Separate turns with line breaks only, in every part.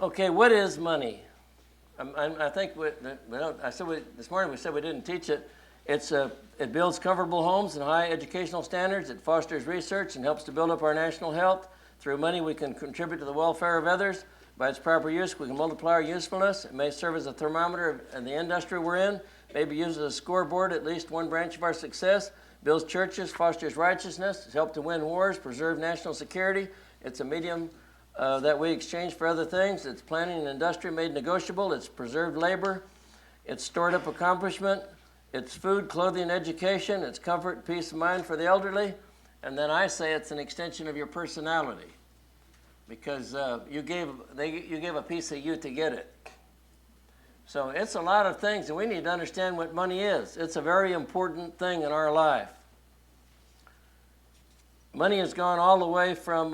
Okay, what is money? I think this morning we said we didn't teach it. It builds comfortable homes and high educational standards. It fosters research and helps to build up our national health. Through money, we can contribute to the welfare of others. By its proper use, we can multiply our usefulness. It may serve as a thermometer in the industry we're in, may be used as a scoreboard, at least one branch of our success. Builds churches, fosters righteousness. It's helped to win wars, preserve national security. It's a medium that we exchange for other things. It's planning and industry made negotiable. It's preserved labor. It's stored up accomplishment. It's food, clothing, education. It's comfort, peace of mind for the elderly. And then I say it's an extension of your personality, because you gave a piece of you to get it. So it's a lot of things, and we need to understand what money is. It's a very important thing in our life. Money has gone all the way from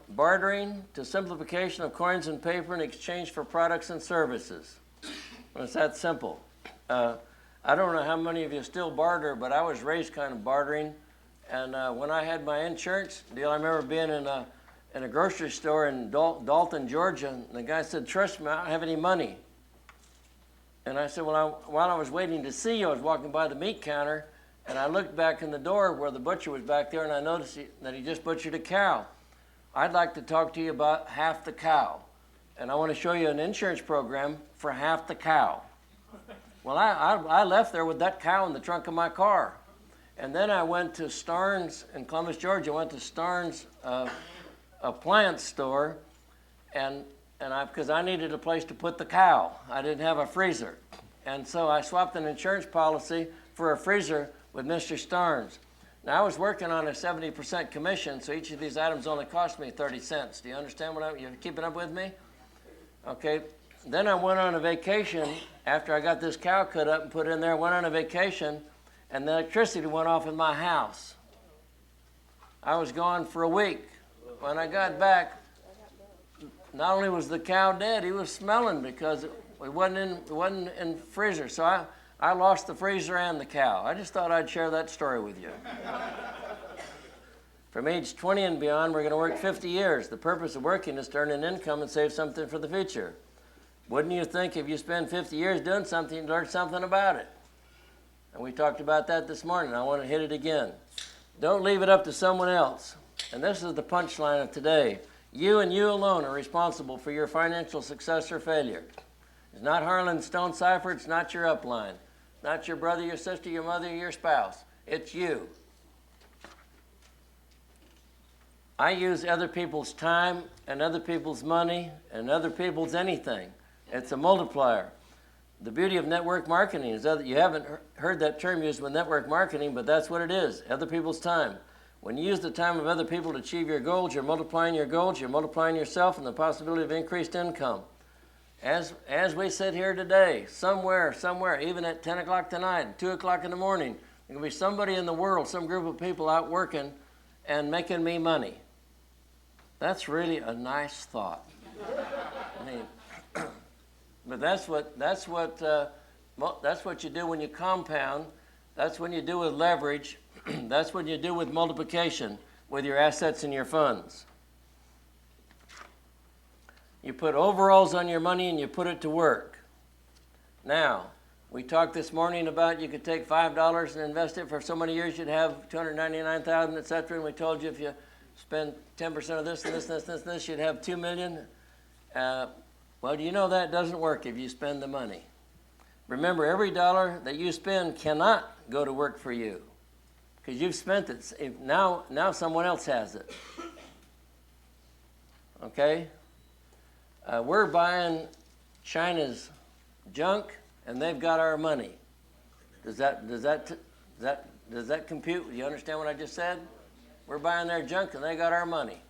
bartering to simplification of coins and paper in exchange for products and services. It's that simple. I don't know how many of you still barter, but I was raised kind of bartering. And when I had my insurance deal, I remember being in a grocery store in Dalton, Georgia, and the guy said, "Trust me, I don't have any money." And I said, "Well, while I was waiting to see you, I was walking by the meat counter, and I looked back in the door where the butcher was back there, and I noticed that he just butchered a cow. I'd like to talk to you about half the cow, and I want to show you an insurance program for half the cow." Well, I left there with that cow in the trunk of my car. And then I went to Starnes in Columbus, Georgia. I went to Starnes appliance store, because I needed a place to put the cow. I didn't have a freezer. And so I swapped an insurance policy for a freezer with Mr. Starnes. Now, I was working on a 70% commission, so each of these items only cost me 30 cents. Do you understand you're keeping up with me? Okay. Then I went on a vacation after I got this cow cut up and put in there. I went on a vacation, and the electricity went off in my house. I was gone for a week. When I got back, not only was the cow dead, he was smelling because it wasn't in the freezer. So I lost the freezer and the cow. I just thought I'd share that story with you. From age 20 and beyond, we're going to work 50 years. The purpose of working is to earn an income and save something for the future. Wouldn't you think if you spend 50 years doing something, you'd learn something about it? And we talked about that this morning. I want to hit it again. Don't leave it up to someone else. And this is the punchline of today. You and you alone are responsible for your financial success or failure. It's not Harlan Stone Cipher. It's not your upline. Not your brother, your sister, your mother, your spouse. It's you. I use other people's time and other people's money and other people's anything. It's a multiplier. The beauty of network marketing is that you haven't heard that term used with network marketing, but that's what it is, other people's time. When you use the time of other people to achieve your goals, you're multiplying your goals, you're multiplying yourself and the possibility of increased income. As we sit here today, somewhere, even at 10 o'clock tonight, 2 o'clock in the morning, there will be somebody in the world, some group of people out working and making me money. That's really a nice thought. I mean, but that's what you do when you compound. That's when you do with leverage. That's what you do with multiplication, with your assets and your funds. You put overalls on your money and you put it to work. Now, we talked this morning about you could take $5 and invest it for so many years, you'd have $299,000, etc. And we told you if you spend 10% of this and this and this and this, you'd have $2 million. Well, do you know that doesn't work if you spend the money? Remember, every dollar that you spend cannot go to work for you because you've spent it. Now someone else has it. Okay? We're buying China's junk, and they've got our money. Does that compute? Do you understand what I just said? We're buying their junk, and they got our money.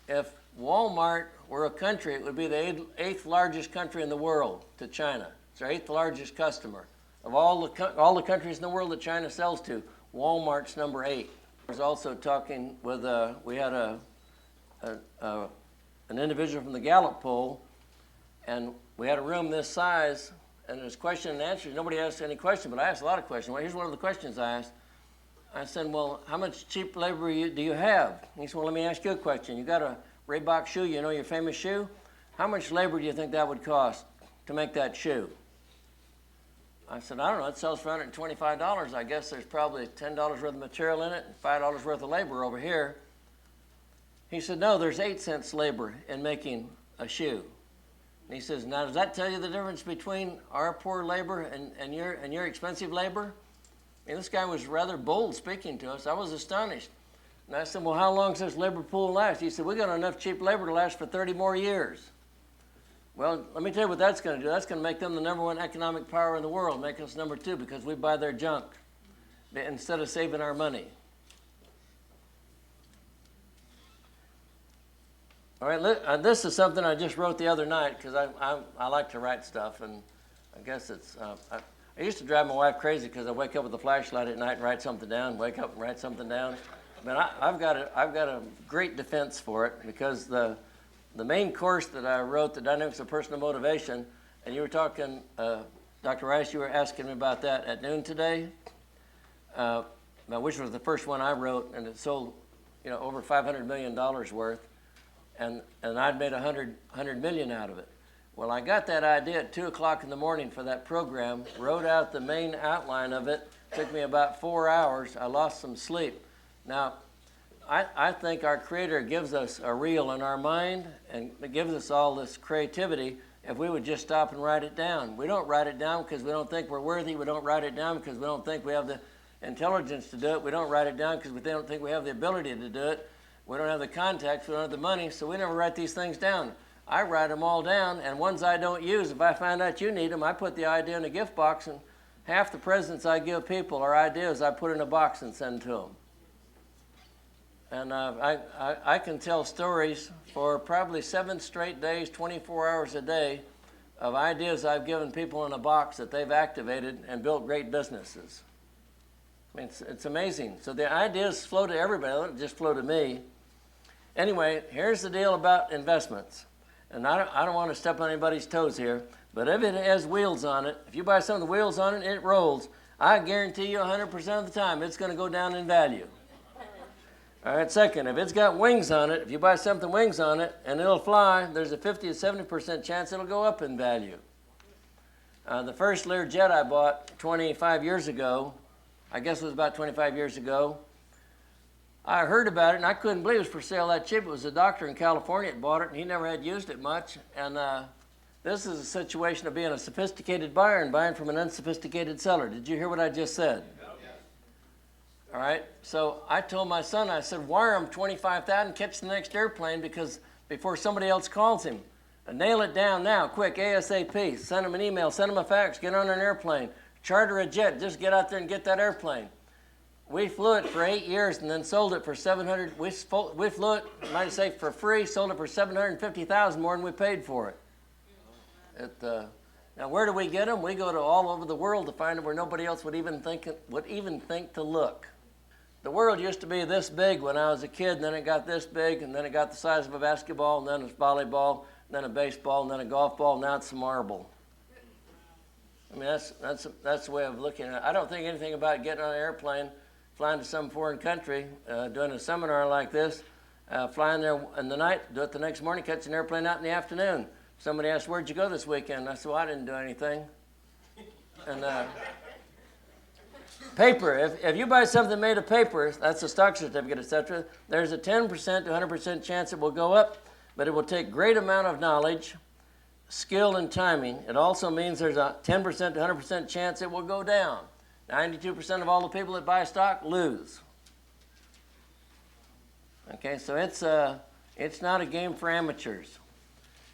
If Walmart were a country, it would be the eighth largest country in the world to China. It's our eighth largest customer. Of all the countries in the world that China sells to, Walmart's number 8. I was also talking with, we had an individual from the Gallup poll, and we had a room this size, and there's question and answer. Nobody asked any question, but I asked a lot of questions. Well, here's one of the questions I asked. I said, well, how much cheap labor do you have? He said, well, let me ask you a question. You got a Reebok shoe, you know, your famous shoe? How much labor do you think that would cost to make that shoe? I said, I don't know, it sells for $125. I guess there's probably $10 worth of material in it and $5 worth of labor over here. He said, no, there's 8 cents labor in making a shoe. And he says, now does that tell you the difference between our poor labor and your expensive labor? I mean, this guy was rather bold speaking to us. I was astonished. And I said, well, how long does this labor pool last? He said, we got enough cheap labor to last for 30 more years. Well, let me tell you what that's going to do. That's going to make them the #1 economic power in the world, make us #2 because we buy their junk instead of saving our money. All right, this is something I just wrote the other night because I like to write stuff, and I guess it's, I used to drive my wife crazy because I wake up with a flashlight at night and write something down, wake up and write something down. But I've got a great defense for it because the main course that I wrote, The Dynamics of Personal Motivation, and you were talking, Dr. Rice, you were asking me about that at noon today, which was the first one I wrote, and it sold, you know, over $500 million worth, and I'd made $100 million out of it. Well, I got that idea at 2 o'clock in the morning for that program, wrote out the main outline of it, took me about 4 hours, I lost some sleep. Now, I think our Creator gives us a reel in our mind and it gives us all this creativity if we would just stop and write it down. We don't write it down because we don't think we're worthy. We don't write it down because we don't think we have the intelligence to do it. We don't write it down because we don't think we have the ability to do it. We don't have the contacts. We don't have the money, so we never write these things down. I write them all down, and ones I don't use, if I find out you need them, I put the idea in a gift box, and half the presents I give people are ideas I put in a box and send to them. And I can tell stories for probably 7 straight days, 24 hours a day, of ideas I've given people in a box that they've activated and built great businesses. I mean, it's amazing. So the ideas flow to everybody. They don't just flow to me. Anyway, here's the deal about investments. And I don't want to step on anybody's toes here, but if it has wheels on it, if you buy some of the wheels on it, it rolls. I guarantee you 100% of the time it's going to go down in value. All right, second, if it's got wings on it, if you buy something wings on it and it'll fly, there's a 50 to 70% chance it'll go up in value. The first Learjet I bought 25 years ago, I guess it was about 25 years ago, I heard about it and I couldn't believe it was for sale that cheap. It was a doctor in California that bought it and he never had used it much. And this is a situation of being a sophisticated buyer and buying from an unsophisticated seller. Did you hear what I just said? All right, so I told my son, I said, wire him $25,000, catch the next airplane because before somebody else calls him. And nail it down now, quick, ASAP. Send him an email, send him a fax, get on an airplane. Charter a jet, just get out there and get that airplane. We flew it for 8 years and then sold it for $700. We flew it, might say, for free, sold it for $750,000 more than we paid for it. Now, where do we get them? We go to all over the world to find them where nobody else would even think to look. The world used to be this big when I was a kid, and then it got this big, and then it got the size of a basketball, and then it's volleyball, and then a baseball, and then a golf ball, and now it's a marble. I mean, that's the way of looking at it. I don't think anything about getting on an airplane, flying to some foreign country, doing a seminar like this, flying there in the night, do it the next morning, catch an airplane out in the afternoon. Somebody asked, where'd you go this weekend? I said, well, I didn't do anything. And paper, if you buy something made of paper, that's a stock certificate, etc., there's a 10% to 100% chance it will go up, but it will take great amount of knowledge, skill, and timing. It also means there's a 10% to 100% chance it will go down. 92% of all the people that buy stock lose. Okay, so it's not a game for amateurs.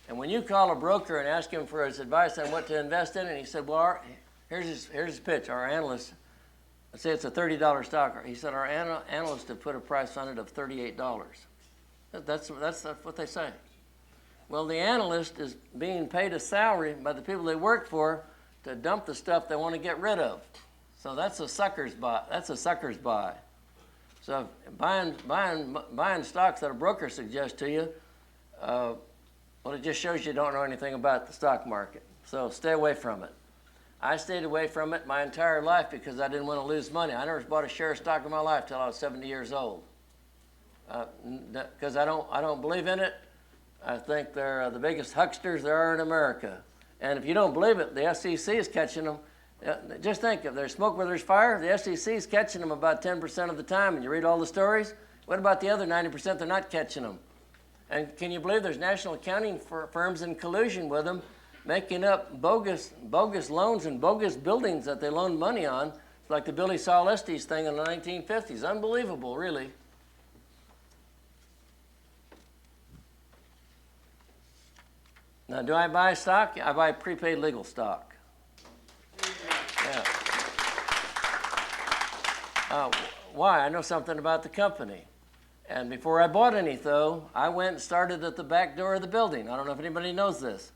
And when you call a broker and ask him for his advice on what to invest in, and he said, well, here's his pitch, our analyst, let's say it's a $30 stock. He said, our analyst have put a price on it of $38. That's what they say. Well, the analyst is being paid a salary by the people they work for to dump the stuff they want to get rid of. So that's a sucker's buy. That's a sucker's buy. So buying stocks that a broker suggests to you, well, it just shows you don't know anything about the stock market. So stay away from it. I stayed away from it my entire life because I didn't want to lose money. I never bought a share of stock in my life till I was 70 years old. because I don't believe in it. I think they're the biggest hucksters there are in America. And if you don't believe it, the SEC is catching them. Just think, if there's smoke where there's fire, the SEC is catching them about 10% of the time. And you read all the stories, what about the other 90% they're not catching them? And can you believe there's national accounting firms in collusion with them, making up bogus loans and bogus buildings that they loaned money on? It's like the Billy Saul Estes thing in the 1950s. Unbelievable, really. Now, do I buy stock? I buy prepaid legal stock. Yeah. Why? I know something about the company. And before I bought any, though, I went and started at the back door of the building. I don't know if anybody knows this.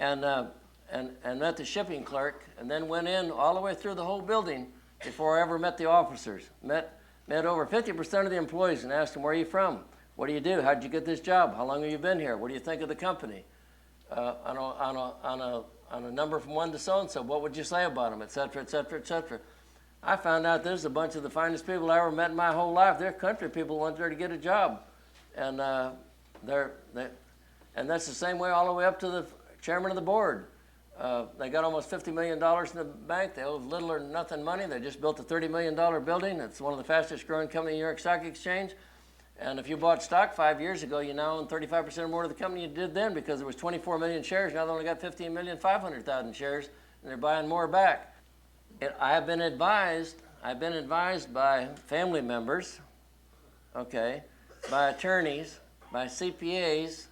And met the shipping clerk, and then went in all the way through the whole building before I ever met the officers. Met over 50% of the employees and asked them, where are you from? What do you do? How'd you get this job? How long have you been here? What do you think of the company? On a number from 1 to so-and-so, what would you say about them, et cetera, et cetera, et cetera. I found out there's a bunch of the finest people I ever met in my whole life. They're country people who went there to get a job. And and that's the same way all the way up to the chairman of the board. They got almost $50 million in the bank. They owe little or nothing money. They just built a $30 million building. It's one of the fastest growing companies in the New York Stock Exchange. And if you bought stock 5 years ago, you now own 35% more of the company you did then, because there was 24 million shares. Now they only got 15,500,000 shares, and they're buying more back. I have been advised by family members, okay, by attorneys, by CPAs,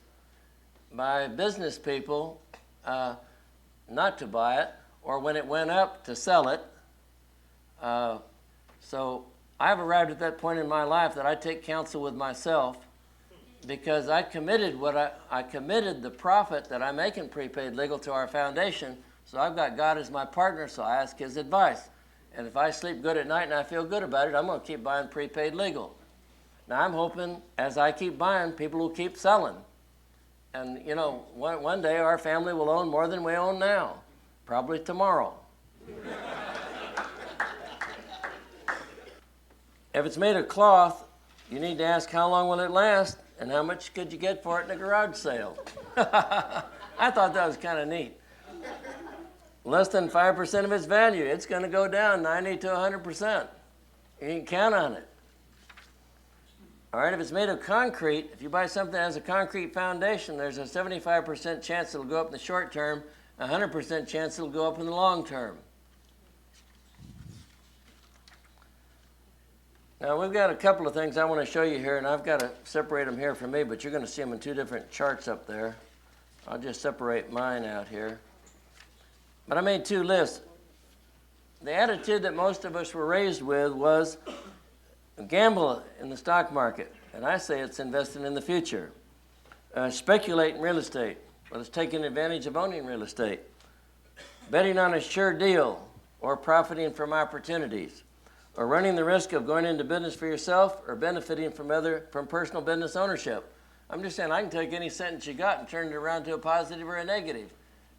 by business people, not to buy it, or when it went up, to sell it. So I've arrived at that point in my life that I take counsel with myself, because I committed the profit that I make in prepaid legal to our foundation. So I've got God as my partner, so I ask his advice. And if I sleep good at night and I feel good about it, I'm going to keep buying prepaid legal. Now I'm hoping as I keep buying, people will keep selling. And you know, one day our family will own more than we own now, probably tomorrow. If it's made of cloth, you need to ask how long will it last and how much could you get for it in a garage sale. I thought that was kind of neat. Less than 5% of its value, it's going to go down 90 to 100%. You can count on it. All right, if it's made of concrete, if you buy something that has a concrete foundation, there's a 75% chance it'll go up in the short term, 100% chance it'll go up in the long term. Now, we've got a couple of things I want to show you here, and I've got to separate them here for me, but you're going to see them in two different charts up there. I'll just separate mine out here. But I made two lists. The attitude that most of us were raised with was gamble in the stock market, and I say it's investing in the future. Speculate in real estate, well, it's taking advantage of owning real estate. Betting on a sure deal or profiting from opportunities, or running the risk of going into business for yourself or benefiting from personal business ownership. I'm just saying I can take any sentence you got and turn it around to a positive or a negative.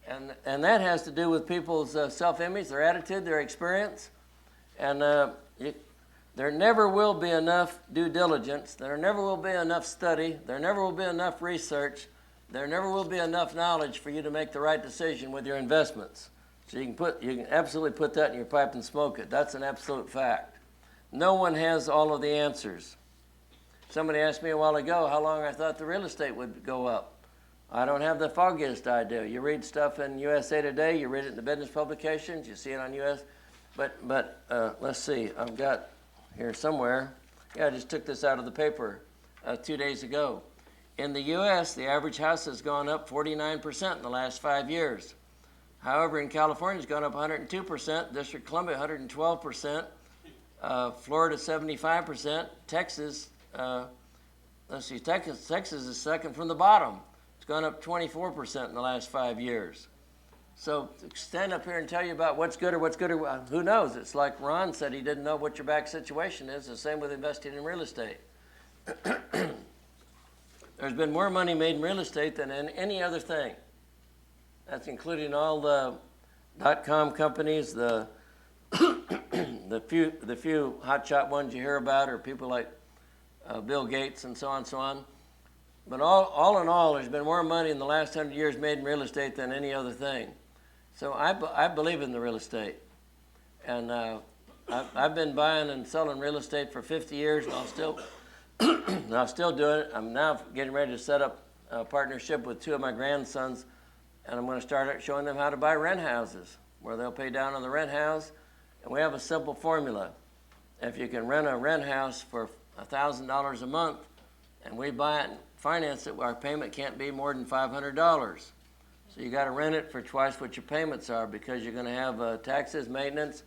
And that has to do with people's self-image, their attitude, their experience. And there never will be enough due diligence. There never will be enough study. There never will be enough research. There never will be enough knowledge for you to make the right decision with your investments. So you can absolutely put that in your pipe and smoke it. That's an absolute fact. No one has all of the answers. Somebody asked me a while ago how long I thought the real estate would go up. I don't have the foggiest idea. You read stuff in USA Today, you read it in the business publications, you see it on US. But let's see, I've got here somewhere. Yeah, I just took this out of the paper 2 days ago. In the US, the average house has gone up 49% in the last 5 years. However, in California, it's gone up 102%, District of Columbia, 112%, Florida, 75%, Texas, Texas is second from the bottom. It's gone up 24% in the last 5 years. So to stand up here and tell you about what's good or who knows? It's like Ron said, he didn't know what your back situation is. The same with investing in real estate. There's been more money made in real estate than in any other thing. That's including all the .com companies, the few hotshot ones you hear about are people like Bill Gates and so on and so on. But all in all, there's been more money in the last 100 years made in real estate than any other thing. So I believe in the real estate. And I've been buying and selling real estate for 50 years, and I'll still do it. I'm now getting ready to set up a partnership with 2 of my grandsons, and I'm going to start showing them how to buy rent houses, where they'll pay down on the rent house. And we have a simple formula. If you can rent a rent house for $1,000 a month, and we buy it and finance it, our payment can't be more than $500. So you got to rent it for twice what your payments are, because you're going to have taxes, maintenance,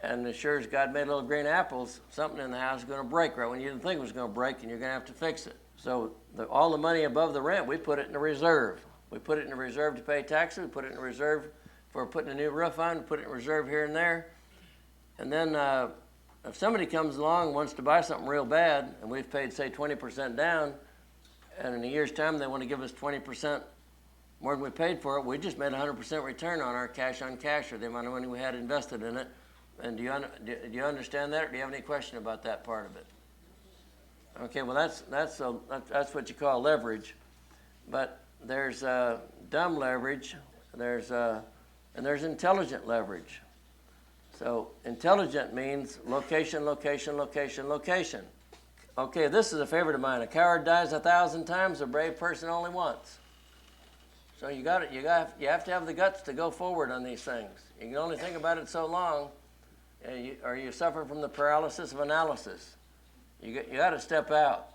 and as sure as God made little green apples, something in the house is going to break right when you didn't think it was going to break, and you're going to have to fix it. So all the money above the rent, we put it in a reserve. We put it in a reserve to pay taxes. We put it in a reserve for putting a new roof on. We put it in a reserve here and there. And then if somebody comes along and wants to buy something real bad, and we've paid, say, 20% down, and in a year's time they want to give us 20% more than we paid for it, we just made 100% return on our cash on cash, or the amount of money we had invested in it. And do you understand that, or do you have any question about that part of it? Okay, well that's what you call leverage. But there's dumb leverage, and there's intelligent leverage. So intelligent means location, location, location, location. Okay, this is a favorite of mine. A coward dies 1,000 times, a brave person only once. So you have to have the guts to go forward on these things. You can only think about it so long, or you suffer from the paralysis of analysis. You got to step out.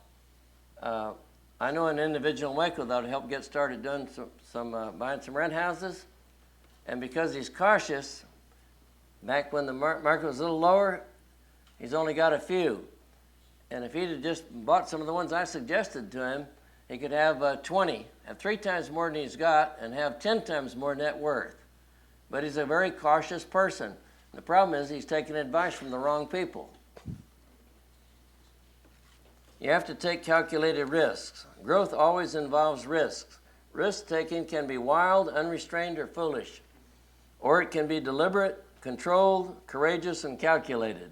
I know an individual in Waco that helped get started doing buying some rent houses, and because he's cautious, back when the market was a little lower, he's only got a few. And if he'd have just bought some of the ones I suggested to him, he could have 20, have 3 times more than he's got, and have 10 times more net worth. But he's a very cautious person. The problem is he's taking advice from the wrong people. You have to take calculated risks. Growth always involves risks. Risk-taking can be wild, unrestrained, or foolish. Or it can be deliberate, controlled, courageous, and calculated.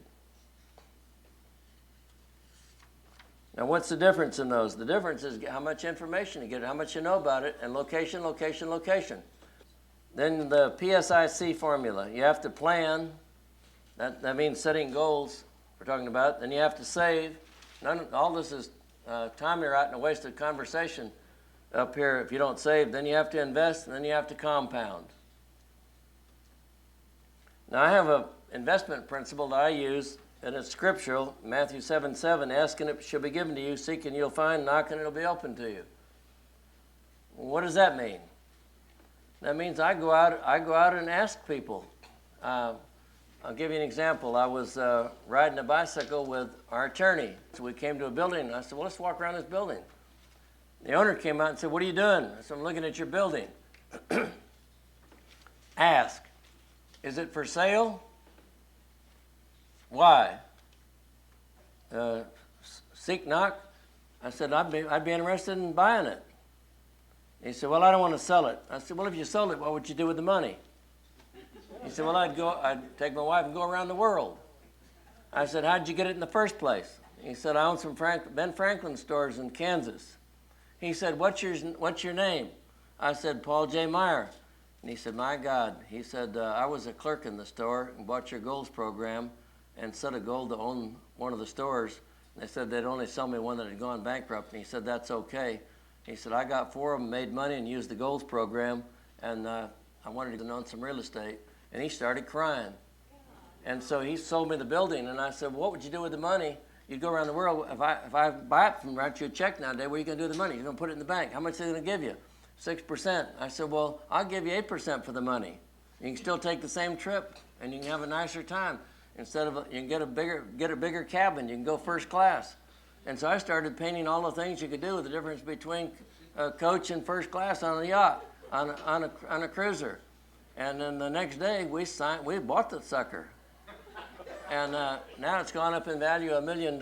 Now, what's the difference in those? The difference is how much information you get, how much you know about it, and location, location, location. Then the PSIC formula. You have to plan. That means setting goals we're talking about. Then you have to save. All this is time you're out and a wasted conversation up here if you don't save. Then you have to invest, and then you have to compound. Now, I have an investment principle that I use, and it's scriptural. Matthew 7:7, ask and it shall be given to you, seek and you'll find, knock and it'll be open to you. What does that mean? That means I go out and ask people. I'll give you an example. I was riding a bicycle with our attorney. So we came to a building, and I said, well, let's walk around this building. The owner came out and said, what are you doing? I said, I'm looking at your building. Ask, is it for sale? Why? Seek, knock. I said, I'd be interested in buying it. He said, well, I don't want to sell it. I said, well, if you sold it, what would you do with the money? He said, well, I'd take my wife and go around the world. I said, how'd you get it in the first place? He said, I own some Ben Franklin stores in Kansas. He said, what's your name? I said, Paul J. Meyer. And he said, my God. He said, I was a clerk in the store and bought your goals program and set a goal to own one of the stores. And they said they'd only sell me one that had gone bankrupt. And he said, that's okay. He said, I got 4 of them, made money, and used the goals program, and I wanted to own some real estate. And he started crying. And so he sold me the building, and I said, well, what would you do with the money? You'd go around the world. If I buy it from write you a check nowadays, what are you going to do with the money? You're going to put it in the bank. How much are they going to give you? 6%. I said, well, I'll give you 8% for the money. You can still take the same trip, and you can have a nicer time. Instead of you can get a bigger cabin. You can go first class. And so I started painting all the things you could do with the difference between coach and first class on a yacht, on a cruiser. And then the next day we bought the sucker. And now it's gone up in value $1 million.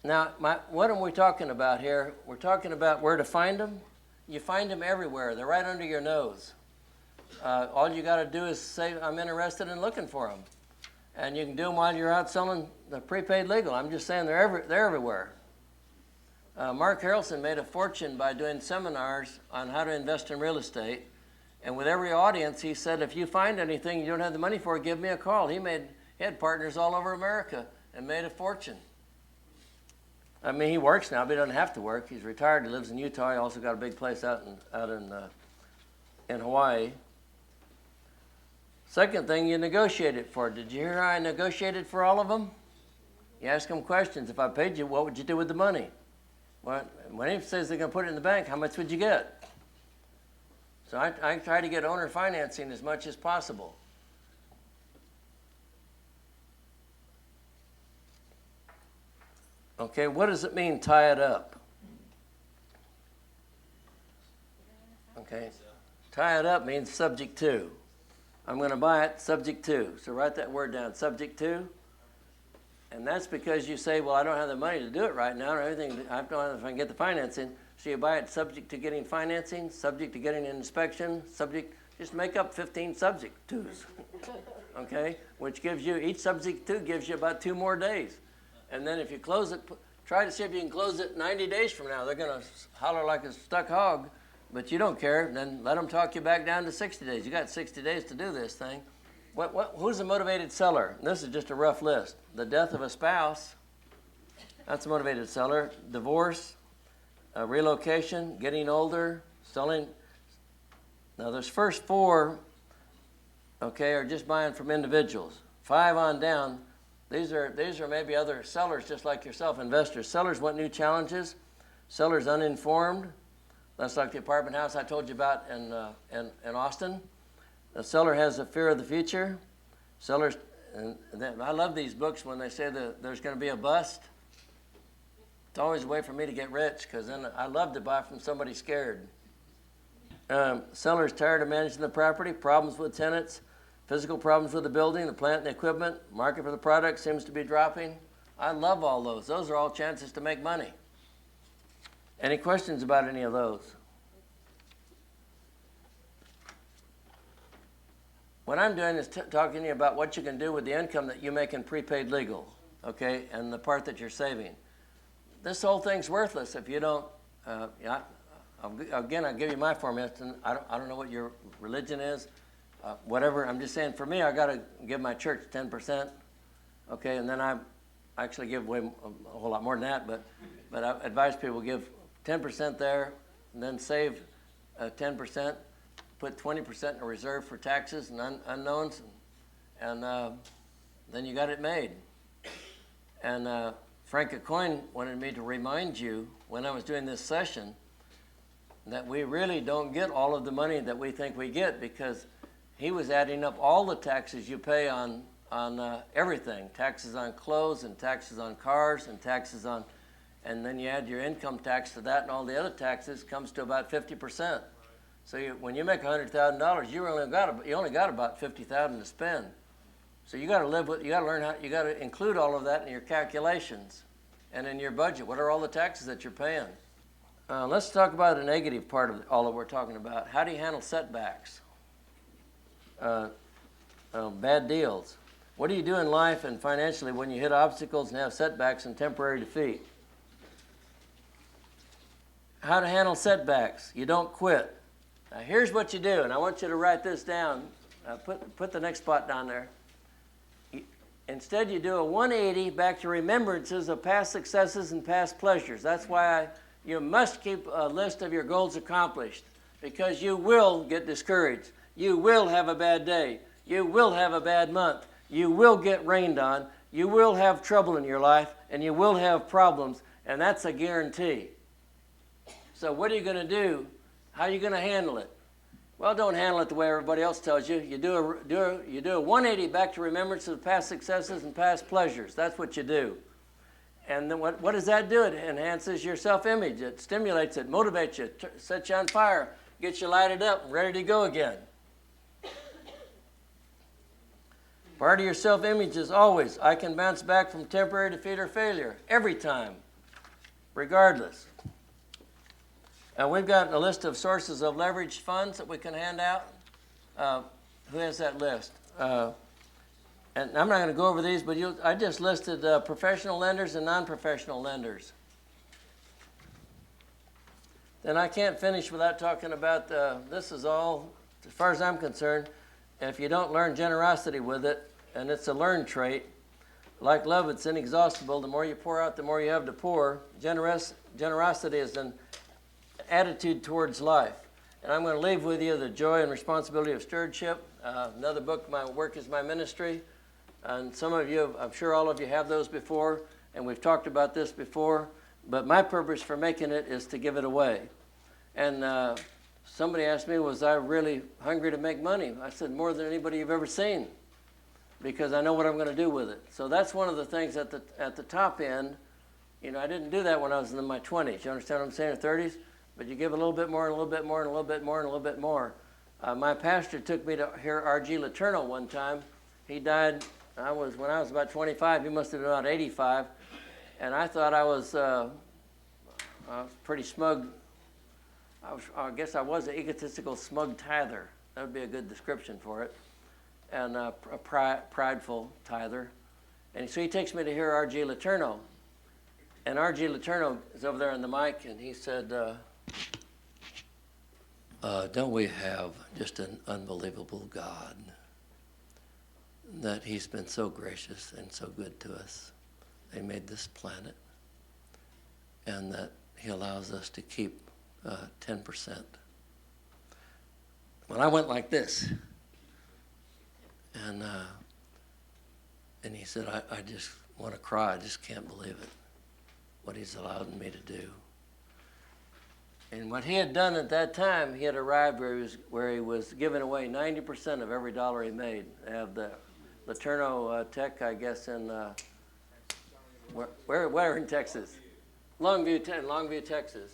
Now, what are we talking about here? We're talking about where to find them. You find them everywhere. They're right under your nose. All you got to do is say, I'm interested in looking for them. And you can do them while you're out selling the prepaid legal. I'm just saying they're everywhere. Mark Harrelson made a fortune by doing seminars on how to invest in real estate. And with every audience, he said, if you find anything you don't have the money for, give me a call. He had partners all over America and made a fortune. I mean, he works now, but he doesn't have to work. He's retired. He lives in Utah. He also got a big place out in Hawaii. Second thing, you negotiate it for. Did you hear how I negotiated for all of them? You ask them questions. If I paid you, what would you do with the money? Well, when he says they're going to put it in the bank, how much would you get? So I try to get owner financing as much as possible. Okay, what does it mean, tie it up? Okay, tie it up means subject to. I'm going to buy it, subject to. So write that word down, subject to. And that's because you say, well, I don't have the money to do it right now or anything. I don't know if I can get the financing. So you buy it subject to getting financing, subject to getting an inspection, subject, just make up 15 subject tos. Okay? Which gives you, each subject to gives you about 2 more days. And then if you close it, try to see if you can close it 90 days from now. They're going to holler like a stuck hog, but you don't care. Then let them talk you back down to 60 days. You got 60 days to do this thing. Who's a motivated seller? This is just a rough list. The death of a spouse, that's a motivated seller. Divorce, relocation, getting older, selling. Now, those first 4, okay, are just buying from individuals. 5 on down, these are maybe other sellers just like yourself, investors. Sellers want new challenges. Sellers uninformed. That's like the apartment house I told you about in Austin. The seller has a fear of the future. Sellers, and I love these books when they say that there's going to be a bust. It's always a way for me to get rich because then I love to buy from somebody scared. Sellers tired of managing the property, problems with tenants, physical problems with the building, the plant and the equipment, market for the product seems to be dropping. I love all those. Those are all chances to make money. Any questions about any of those? What I'm doing is talking to you about what you can do with the income that you make in prepaid legal, okay, and the part that you're saving. This whole thing's worthless if you don't, again, I'll give you my formula. I don't know what your religion is, whatever. I'm just saying for me, I got to give my church 10%, okay, and then I actually give away a whole lot more than that, but I advise people give 10% there, and then save 10%. Put 20% in a reserve for taxes and unknowns, and then you got it made. And Frank Acoin wanted me to remind you when I was doing this session that we really don't get all of the money that we think we get because he was adding up all the taxes you pay on everything, taxes on clothes and taxes on cars and taxes on, and then you add your income tax to that and all the other taxes comes to about 50%. So when you make $100,000, you only got about $50,000 to spend. So you got to live with. You got to learn how. You got to include all of that in your calculations, and in your budget. What are all the taxes that you're paying? Let's talk about the negative part of all that we're talking about. How do you handle setbacks? Bad deals. What do you do in life and financially when you hit obstacles and have setbacks and temporary defeat? How to handle setbacks? You don't quit. Now, here's what you do, and I want you to write this down. Put the next spot down there. Instead, you do a 180 back to remembrances of past successes and past pleasures. That's why you must keep a list of your goals accomplished, because you will get discouraged. You will have a bad day. You will have a bad month. You will get rained on. You will have trouble in your life, and you will have problems, and that's a guarantee. So what are you going to do? How are you going to handle it? Well, don't handle it the way everybody else tells you. You do a 180 back to remembrance of past successes and past pleasures. That's what you do. And then what does that do? It enhances your self-image. It stimulates it, motivates you, sets you on fire, gets you lighted up and ready to go again. Part of your self-image is always, I can bounce back from temporary defeat or failure, every time, regardless. We've got a list of sources of leveraged funds that we can hand out. Who has that list? And I'm not going to go over these, but I just listed professional lenders and non-professional lenders. Then I can't finish without talking about, this is all, as far as I'm concerned, if you don't learn generosity with it, and it's a learned trait, like love, it's inexhaustible. The more you pour out, the more you have to pour. Generosity is an attitude towards life. And I'm going to leave with you the joy and responsibility of stewardship. Another book, My Work is My Ministry. And some of you, I'm sure all of you have those before, and we've talked about this before. But my purpose for making it is to give it away. And somebody asked me, was I really hungry to make money? I said, more than anybody you've ever seen, because I know what I'm going to do with it. So that's one of the things at the top end. You know, I didn't do that when I was in my 20s. You understand what I'm saying, or 30s? But you give a little bit more, and a little bit more, and a little bit more, and a little bit more. My pastor took me to hear R.G. Letourneau one time. He died, when I was about 25. He must have been about 85. And I thought I was pretty smug. I guess I was an egotistical, smug tither. That would be a good description for it. And a prideful tither. And so he takes me to hear R.G. Letourneau. And R.G. Letourneau is over there on the mic, and he said, don't we have just an unbelievable God, that he's been so gracious and so good to us. He made this planet, and that he allows us to keep 10%. Well, I went like this. And he said, I just want to cry. I just can't believe it, what he's allowed me to do. And what he had done at that time, he had arrived where he was giving away 90% of every dollar he made. They have the Letourneau Tech, I guess, in where in Texas? Longview, Texas.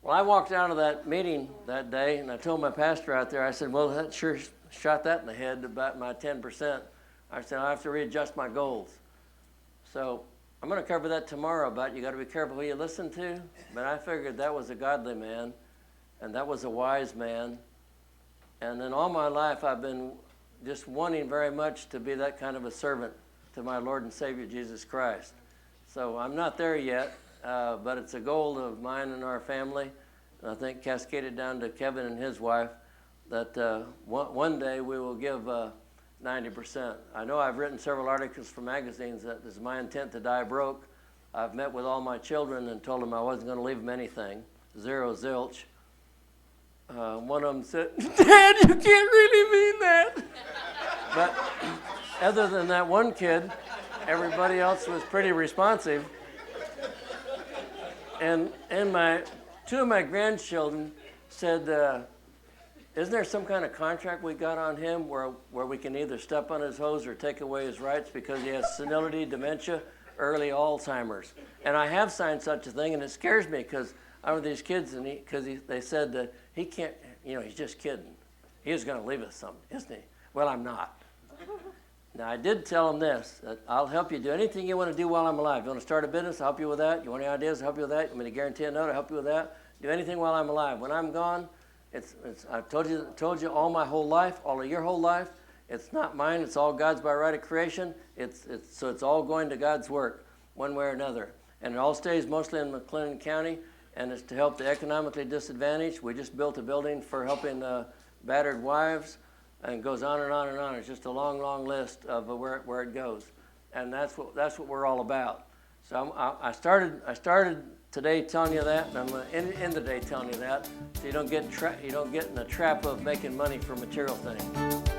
Well, I walked out of that meeting that day, and I told my pastor out there, I said, well, that sure shot that in the head about my 10%. I said, I have to readjust my goals. So I'm going to cover that tomorrow about you got to be careful who you listen to. But I figured that was a godly man, and that was a wise man. And in all my life, I've been just wanting very much to be that kind of a servant to my Lord and Savior, Jesus Christ. So I'm not there yet, but it's a goal of mine and our family, and I think cascaded down to Kevin and his wife, that one day we will give 90%. I know I've written several articles for magazines that it's my intent to die broke. I've met with all my children and told them I wasn't going to leave them anything, zero zilch. One of them said, Dad, you can't really mean that. But other than that one kid, everybody else was pretty responsive. And two of my grandchildren said, isn't there some kind of contract we got on him where we can either step on his hose or take away his rights because he has senility, dementia, early Alzheimer's? And I have signed such a thing, and it scares me because I'm with these kids, and they said that he can't, he's just kidding. He is going to leave us something, isn't he? Well, I'm not. Now, I did tell him this, that I'll help you do anything you want to do while I'm alive. You want to start a business, I'll help you with that. You want any ideas, I'll help you with that. You want me to guarantee a note, I'll help you with that. Do anything while I'm alive. When I'm gone, I've told you all my whole life, all of your whole life. It's not mine. It's all God's by right of creation. So it's all going to God's work, one way or another. And it all stays mostly in McLennan County, and it's to help the economically disadvantaged. We just built a building for helping battered wives, and it goes on and on and on. It's just a long, long list of where it goes, and that's what we're all about. So I started today telling you that, and I'm going to end the day telling you that, so you don't get in the trap of making money for material things.